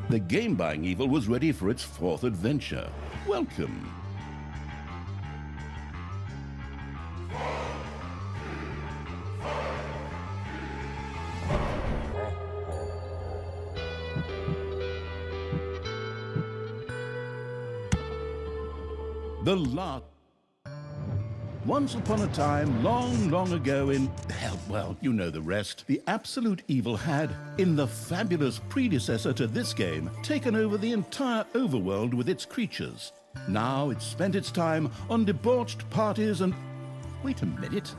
The game-buying evil was ready for its fourth adventure. Welcome. The Lark. Once upon a time, long, long ago in... hell, well, you know the rest. The absolute evil had, in the fabulous predecessor to this game, taken over the entire overworld with its creatures. Now it spent its time on debauched parties and... Wait a minute.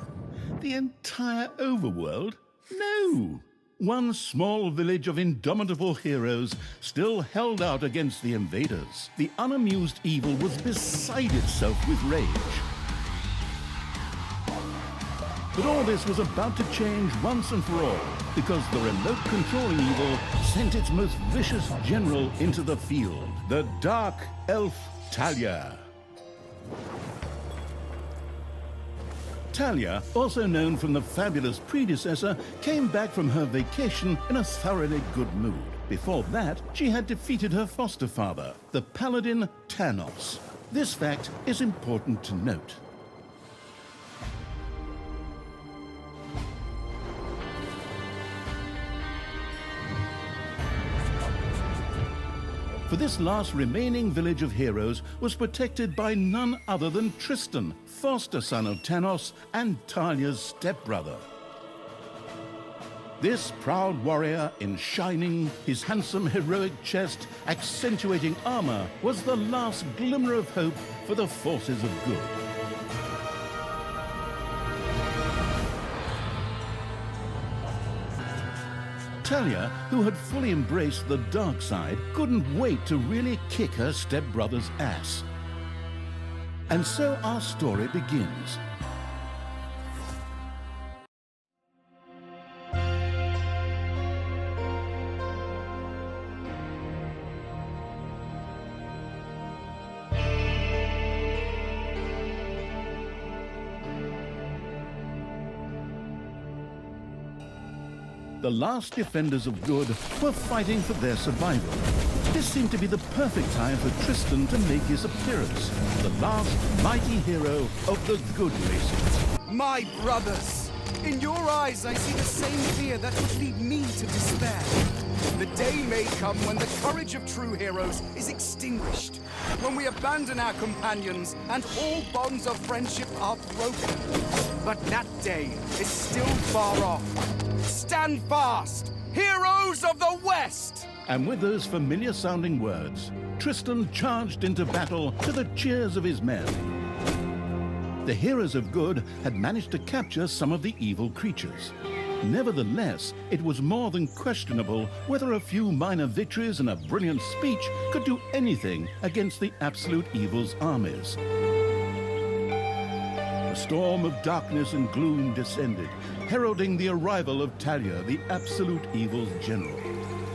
The entire overworld? No! One small village of indomitable heroes still held out against the invaders. The unamused evil was beside itself with rage. But all this was about to change once and for all, because the remote controlling evil sent its most vicious general into the field, the dark elf Thalya. Thalya, also known from the fabulous predecessor, came back from her vacation in a thoroughly good mood. Before that, she had defeated her foster father, the paladin Thanos. This fact is important to note. For this last remaining village of heroes was protected by none other than Tristan, foster son of Thanos and Thalya's stepbrother. This proud warrior in shining, his handsome heroic chest accentuating armor, was the last glimmer of hope for the forces of good. Thalya, who had fully embraced the dark side, couldn't wait to really kick her stepbrother's ass. And so our story begins. The last defenders of good were fighting for their survival. This seemed to be the perfect time for Tristan to make his appearance, the last mighty hero of the good races. My brothers! In your eyes I see the same fear that would lead me to despair. The day may come when the courage of true heroes is extinguished, when we abandon our companions and all bonds of friendship are broken. But that day is still far off. Stand fast, heroes of the West! And with those familiar-sounding words, Tristan charged into battle to the cheers of his men. The heroes of good had managed to capture some of the evil creatures. Nevertheless, it was more than questionable whether a few minor victories and a brilliant speech could do anything against the absolute evil's armies. A storm of darkness and gloom descended, heralding the arrival of Thalya, the absolute evil's general.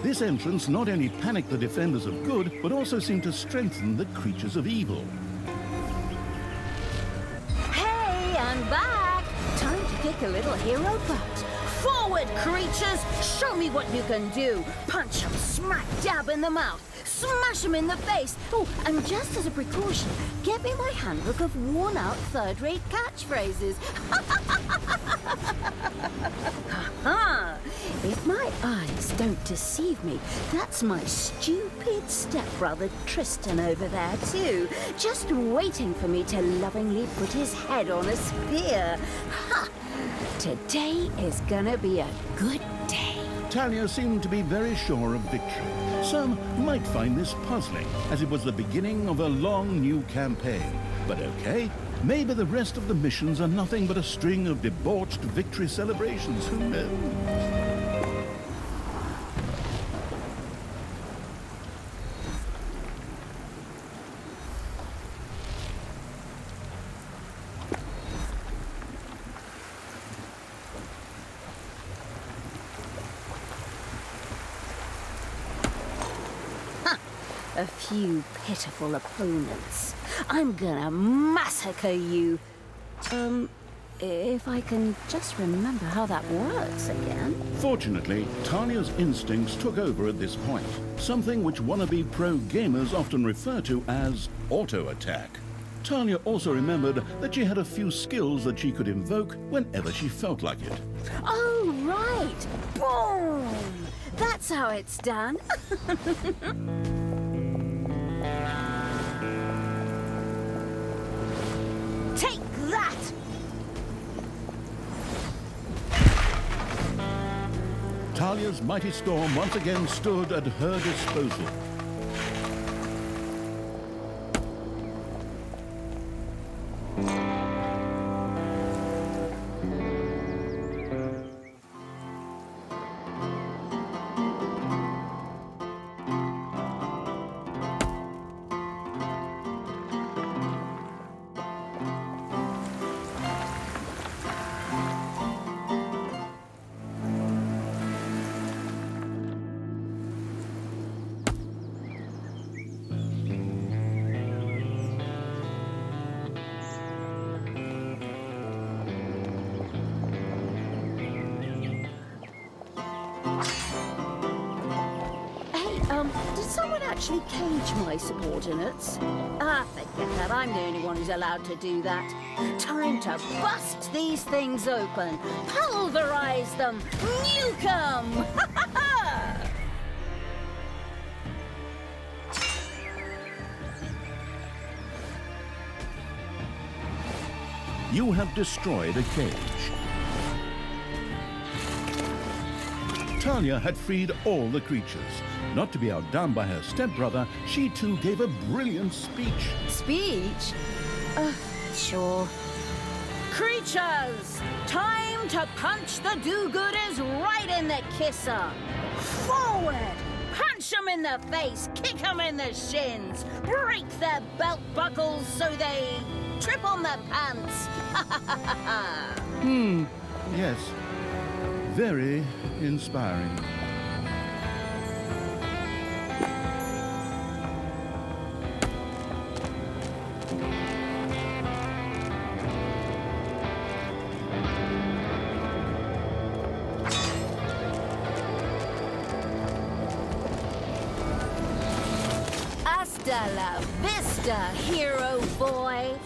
This entrance not only panicked the defenders of good, but also seemed to strengthen the creatures of evil. Hey, I'm back! Time to kick a little hero butt. Forward, creatures! Show me what you can do! Punch 'em smack dab in the mouth! Smash 'em in the face! Oh, and just as a precaution, get me my handbook of worn-out third-rate catchphrases. Ha-ha! If my eyes don't deceive me, that's my stupid stepbrother Tristan over there too, just waiting for me to lovingly put his head on a spear. Ha! Today is gonna be a good day. Thalya seemed to be very sure of victory. Some might find this puzzling, as it was the beginning of a long new campaign. But okay, maybe the rest of the missions are nothing but a string of debauched victory celebrations, who knows? a few pitiful opponents. I'm gonna massacre you. If I can just remember how that works again. Fortunately, Thalya's instincts took over at this point, something which wannabe pro gamers often refer to as auto-attack. Thalya also remembered that she had a few skills that she could invoke whenever she felt like it. Oh, right! Boom! That's how it's done. Take that! Thalya's mighty storm once again stood at her disposal. Did someone actually cage my subordinates? Ah, forget that. I'm the only one who's allowed to do that. Time to bust these things open. Pulverize them. Nuke 'em! You have destroyed a cage. Thalya had freed all the creatures. Not to be outdone by her stepbrother, she too gave a brilliant speech. Speech? Sure. Creatures! Time to punch the do-gooders right in the kisser! Forward! Punch 'em in the face, kick 'em in the shins, break their belt buckles so they trip on their pants! Yes, very inspiring. Hasta la vista, hero boy!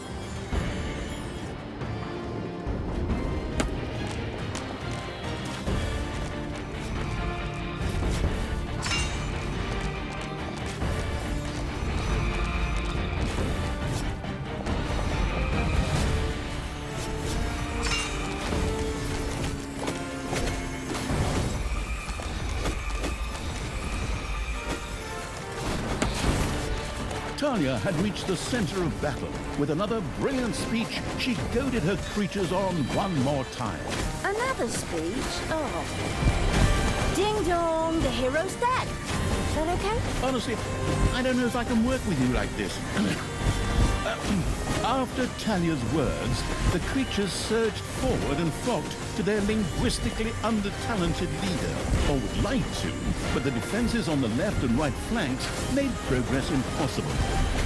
Thalya had reached the center of battle. With another brilliant speech, she goaded her creatures on one more time. Another speech? Oh. Ding dong, the hero's dead. Is that okay? Honestly, I don't know if I can work with you like this. After Thalya's words, the creatures surged forward and flocked to their linguistically under-talented leader, or would like to, but the defenses on the left and right flanks made progress impossible.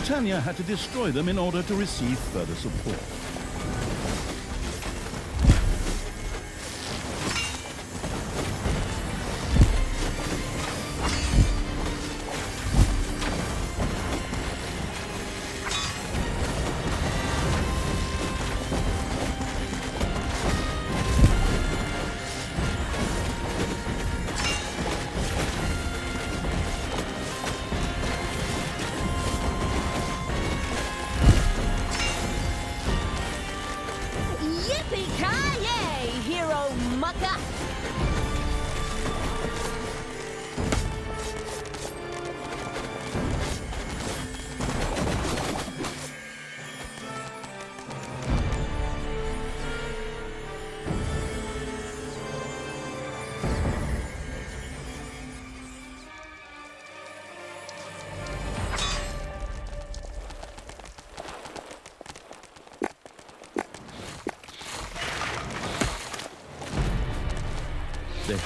Thalya had to destroy them in order to receive further support.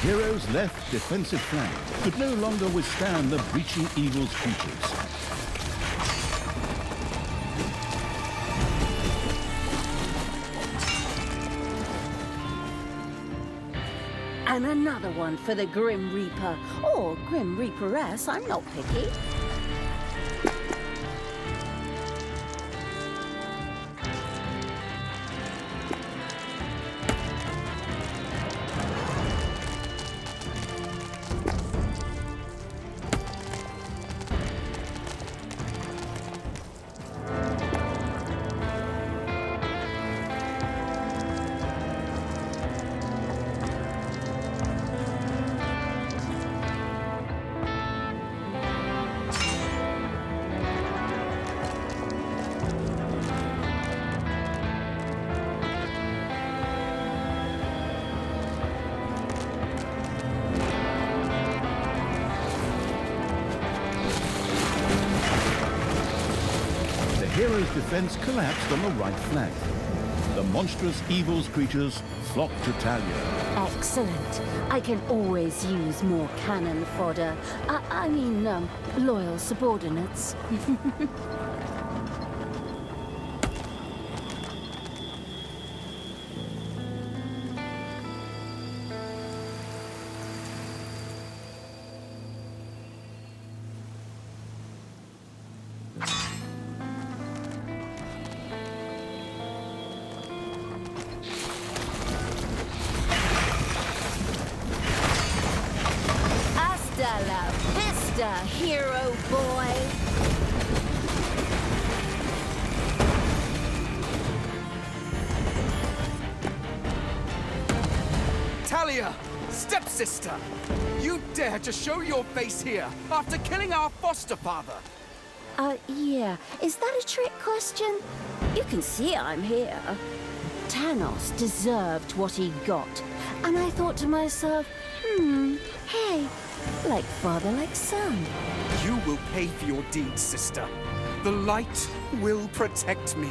hero's left defensive flank could no longer withstand the breaching evil's creatures. And another one for the Grim Reaper, or Grim Reaperess, I'm not picky. The hero's defense collapsed on the right flank. The monstrous evil's creatures flocked to Thalya. Excellent. I can always use more cannon fodder. I mean, loyal subordinates. Hasta la vista, hero boy! Thalya, stepsister! You dare to show your face here after killing our foster father! Yeah. Is that a trick question? You can see I'm here. Thanos deserved what he got. And I thought to myself, hey, like father, like son. You will pay for your deeds, sister. The light will protect me.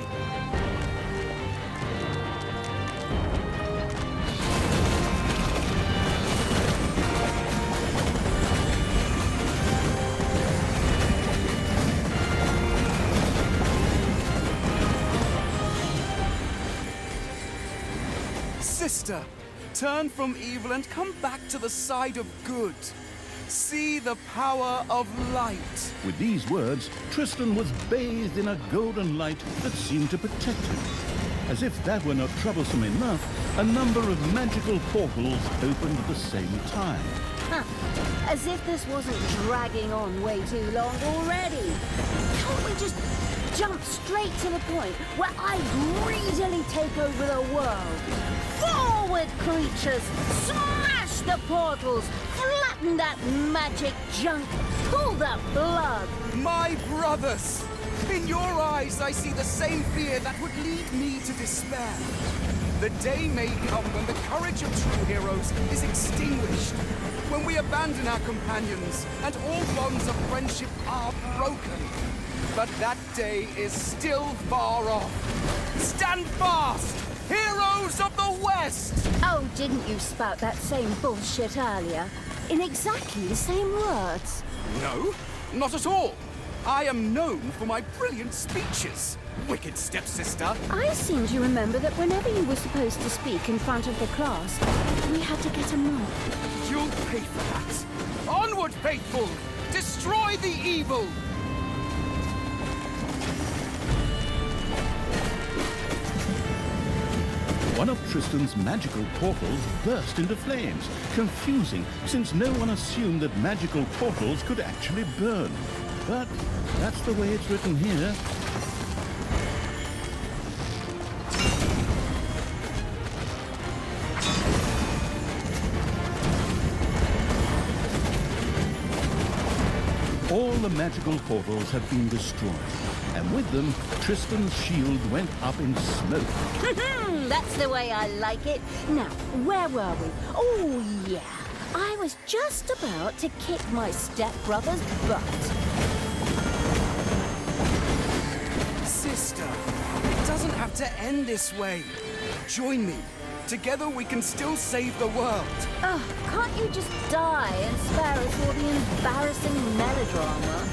Sister, turn from evil and come back to the side of good. See the power of light. With these words, Tristan was bathed in a golden light that seemed to protect him. As if that were not troublesome enough, a number of magical portals opened at the same time. As if this wasn't dragging on way too long already. Can't we just jump straight to the point where I greedily take over the world? Forward, creatures! Smash the portals! Flatten that magic junk! Pull the plug! My brothers! In your eyes, I see the same fear that would lead me to despair. The day may come when the courage of true heroes is extinguished, when we abandon our companions and all bonds of friendship are broken. But that day is still far off. Stand fast, heroes of the West! Oh, didn't you spout that same bullshit earlier? In exactly the same words. No, not at all. I am known for my brilliant speeches, wicked stepsister. I seem to remember that whenever you were supposed to speak in front of the class, we had to get a mark. You'll pay for that. Onward, faithful! Destroy the evil! One of Tristan's magical portals burst into flames, confusing since no one assumed that magical portals could actually burn. But that's the way it's written here. All the magical portals had been destroyed, and with them, Tristan's shield went up in smoke. That's the way I like it. Now, where were we? Oh, yeah. I was just about to kick my stepbrother's butt. Sister, it doesn't have to end this way. Join me. Together we can still save the world. Oh, can't you just die and spare us all the embarrassing melodrama?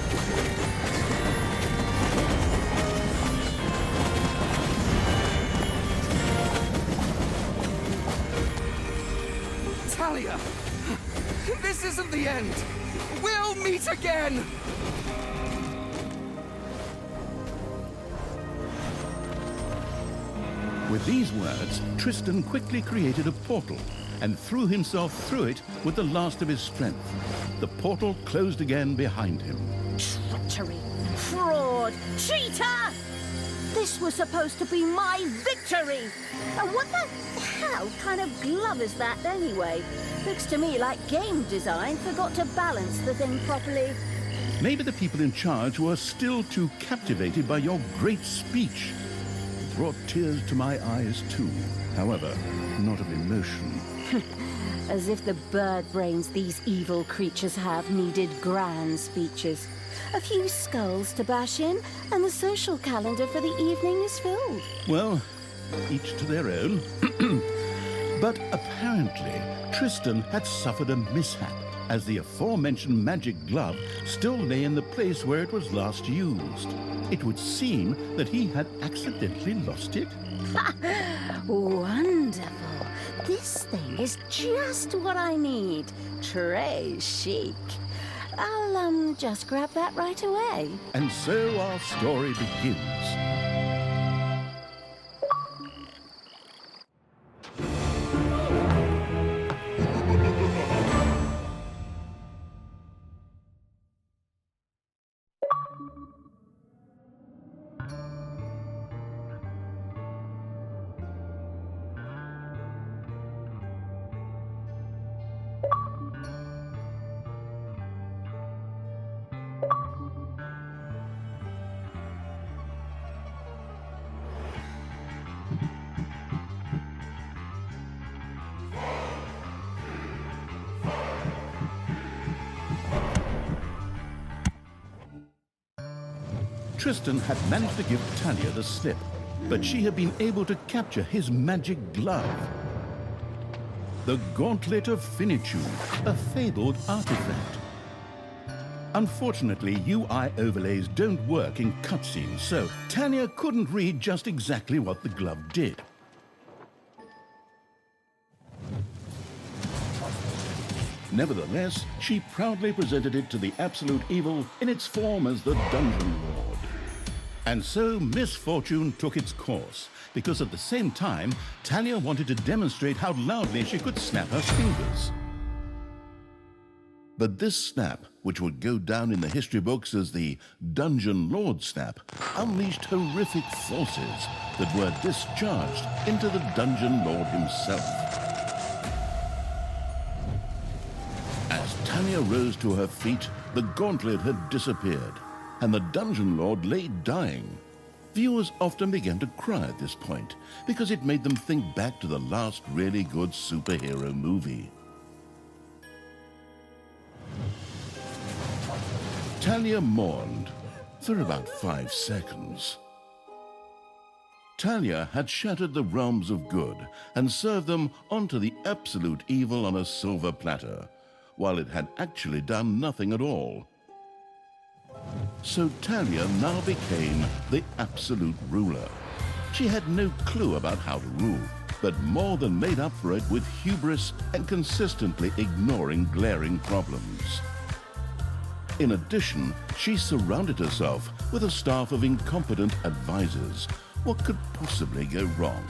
Thalya! This isn't the end! We'll meet again! With these words, Tristan quickly created a portal and threw himself through it with the last of his strength. The portal closed again behind him. Treachery, fraud, cheater! This was supposed to be my victory! And what the hell kind of glove is that anyway? Looks to me like game design forgot to balance the thing properly. Maybe the people in charge were still too captivated by your great speech. It brought tears to my eyes too, however, not of emotion. As if the bird brains these evil creatures have needed grand speeches. A few skulls to bash in, and the social calendar for the evening is filled. Well, each to their own. But apparently, Tristan had suffered a mishap, as the aforementioned magic glove still lay in the place where it was last used. It would seem that he had accidentally lost it. Wonderful. This thing is just what I need. Très chic. I'll, just grab that right away. And so our story begins. Tristan had managed to give Thalya the slip, but she had been able to capture his magic glove. The Gauntlet of Finitude, a fabled artifact. Unfortunately, UI overlays don't work in cutscenes, so Thalya couldn't read just exactly what the glove did. Nevertheless, she proudly presented it to the Absolute Evil in its form as the Dungeon Lord. And so misfortune took its course, because at the same time, Thalya wanted to demonstrate how loudly she could snap her fingers. But this snap, which would go down in the history books as the Dungeon Lord snap, unleashed horrific forces that were discharged into the Dungeon Lord himself. As Thalya rose to her feet, the gauntlet had disappeared, and the Dungeon Lord lay dying. Viewers often began to cry at this point, because it made them think back to the last really good superhero movie. Thalya mourned for about 5 seconds. Thalya had shattered the realms of good and served them onto the absolute evil on a silver platter, while it had actually done nothing at all. So Thalya now became the absolute ruler. She had no clue about how to rule, but more than made up for it with hubris and consistently ignoring glaring problems. In addition, she surrounded herself with a staff of incompetent advisors. What could possibly go wrong?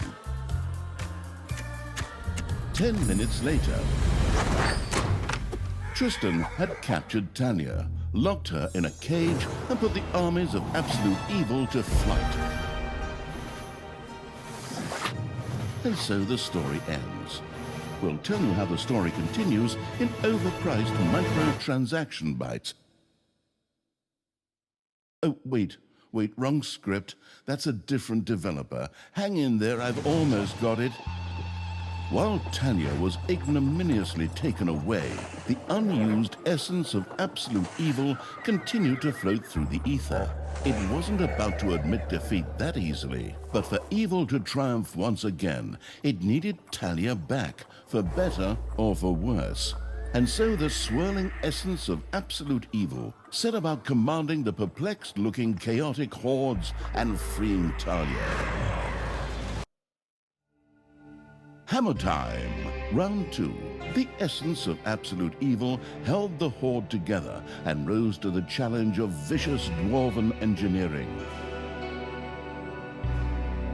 10 minutes later, Tristan had captured Thalya, locked her in a cage, and put the armies of absolute evil to flight. And so the story ends. We'll tell you how the story continues in overpriced microtransaction bites. Oh, wait, wrong script. That's a different developer. Hang in there, I've almost got it. While Thalya was ignominiously taken away, the unused essence of absolute evil continued to float through the ether. It wasn't about to admit defeat that easily, but for evil to triumph once again, it needed Thalya back, for better or for worse. And so the swirling essence of absolute evil set about commanding the perplexed-looking chaotic hordes and freeing Thalya. Hammer time! Round 2. The essence of absolute evil held the horde together and rose to the challenge of vicious dwarven engineering.